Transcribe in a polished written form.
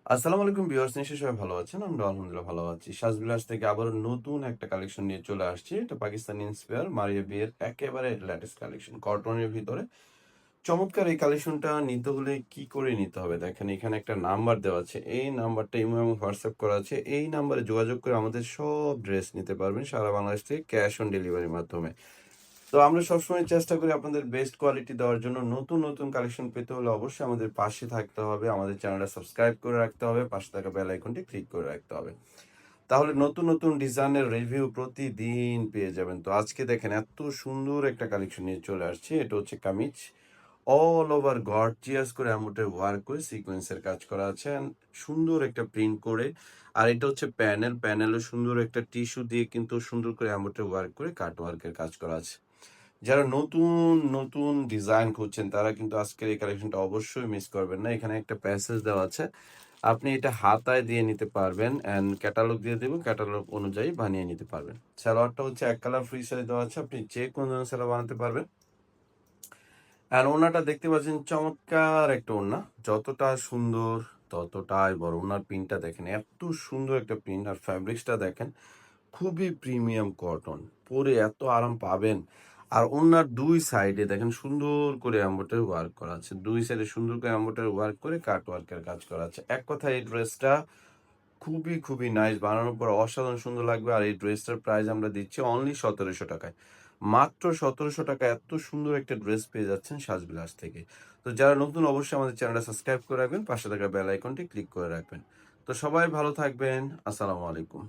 আসসালামু আলাইকুম ভিউয়ার্স, নিশ্চয়ই সবাই ভালো আছেন। আমরা আলহামদুলিল্লাহ ভালো আছি। সাজবিলাস থেকে আবারও নতুন একটা কালেকশন নিয়ে চলে আসছি। এটা পাকিস্তানি ইন্সপায়ার মারিয়া বিয়ের একেবারে লেটেস্ট কালেকশন। কটনের ভিতরে চমৎকার এই কালেকশনটা নিতে হলে কি করে নিতে হবে? দেখেন এখানে একটা নাম্বার দেওয়া আছে। এই নাম্বারটা ইমো এবং হোয়াটসঅ্যাপ করা আছে। এই নাম্বারে যোগাযোগ করে আমাদের সব ড্রেস নিতে পারবেন সারা বাংলাদেশ থেকে ক্যাশ অন ডেলিভারির মাধ্যমে। তো আমরা সবসময় চেষ্টা করি আপনাদের বেস্ট কোয়ালিটি দেওয়ার জন্য। নতুন নতুন কালেকশন পেতে হলে অবশ্যই আমাদের পাশে থাকতে হবে। আমাদের চ্যানেলটা সাবস্ক্রাইব করে রাখতে হবে। পাশে থাকা বেল আইকনটি ক্লিক করে রাখতে হবে। তাহলে নতুন নতুন ডিজাইনের রিভিউ প্রতিদিন পেয়ে যাবেন। তো আজকে দেখেন এত সুন্দর একটা কালেকশন নিয়ে চলে আসছি। এটা হচ্ছে কামিজ। অল ওভার গর্জিয়াস করে এমব্রয়ডারি ওয়ার্ক করে সিকোয়েন্সের কাজ করা আছে। and সুন্দর একটা প্রিন্ট করে। আর এটা হচ্ছে প্যানেল। প্যানেলে সুন্দর একটা টিস্যু দিয়ে কিন্তু সুন্দর করে এমব্রয়ডারি ওয়ার্ক করে কাট ওয়ার্কের কাজ করা আছে। যারা নতুন, নতুন ডিজাইন খুঁজছেন তারা কিন্তু আজকের এই কালেকশনটা অবশ্যই মিস করবেন না। এখানে একটা প্যাসেজ দেওয়া আছে। আপনি এটা হাতায় দিয়ে নিতে পারবেন অ্যান্ড ক্যাটালগ দিয়ে দেব। ক্যাটালগ অনুযায়ী বানিয়ে নিতে পারবেন। সালোয়ারটা হচ্ছে এক কালার ফ্রি সাইজ দেওয়া আছে। আপনি যে কোনো ধরনের সালোয়ার বানাতে পারবেন। আর ওড়নাটা দেখতে পাচ্ছেন চমৎকার একটা ওড়না। যতটা সুন্দর ততটাই বড়। ওড়নার প্রিন্টটা দেখেন। এত সুন্দর একটা প্রিন্ট আর ফ্যাব্রিক্সটা দেখেন। খুবই প্রিমিয়াম কটন। পরে এত আরাম পাবেন। আর ওড়নার ২ সাইডে দেখেন সুন্দর করে এমব্রয়ডারি ওয়ার্ক করা আছে। ২ সাইডে সুন্দর করে এমব্রয়ডারি ওয়ার্ক করে কাট ওয়ার্কের কাজ করা আছে। এক কথায় এই ড্রেসটা খুবই নাইস। বানানোর পর অসাধারণ সুন্দর লাগবে। আর এই ড্রেসটার প্রাইস আমরা দিচ্ছি অনলি ৳১৭০০ মাত্র ৳১৭০০ এত সুন্দর একটা ড্রেস পেয়ে যাচ্ছেন সাজবিলাস থেকে। তো যারা নতুন অবশ্যই আমাদের চ্যানেলটা সাবস্ক্রাইব করে রাখবেন। পাশে থাকা বেল আইকনটি ক্লিক করে রাখবেন। তো সবাই ভালো থাকবেন। আসসালামু আলাইকুম।